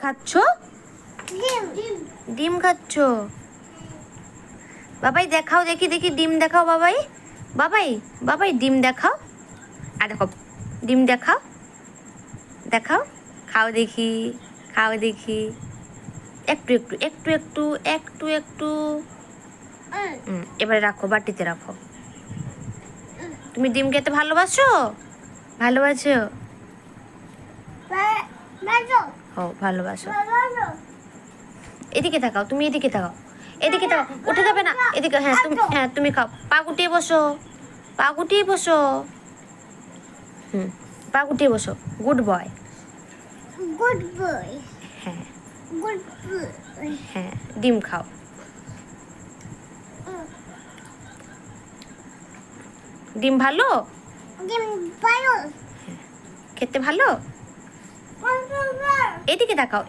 খাচ্ছ? ডিম খাচ্ছ? বাবাই দেখাও, দেখি দেখি ডিম দেখাও বাবাই। বাবাই বাবাই ডিম দেখাও। আর দেখো ডিম দেখাও, দেখাও, খাও দেখি, খাও দেখি। একটু একটু একটু একটু একটু একটু। এবারে রাখো, বাটিতে রাখো। তুমি ডিম খেতে ভালোবাসো? ভালোবাসো? ও ভালোবাসো। এদিকে তাকাও, তুমি এদিকে তাকাও, এদিকে তাকাও, উঠে যাবে না এদিকে। হ্যাঁ তুমি খাও। পা গুটিয়ে বসো, পা গুটিয়ে বসো। পা গুটিয়ে বসো। Good boy. Good boy. হ্যাঁ গুড বয়। হ্যাঁ, ডিম খাও। ডিম ভালো? ডিম ভালো। খেতে ভালো? এদিকে তাকাও।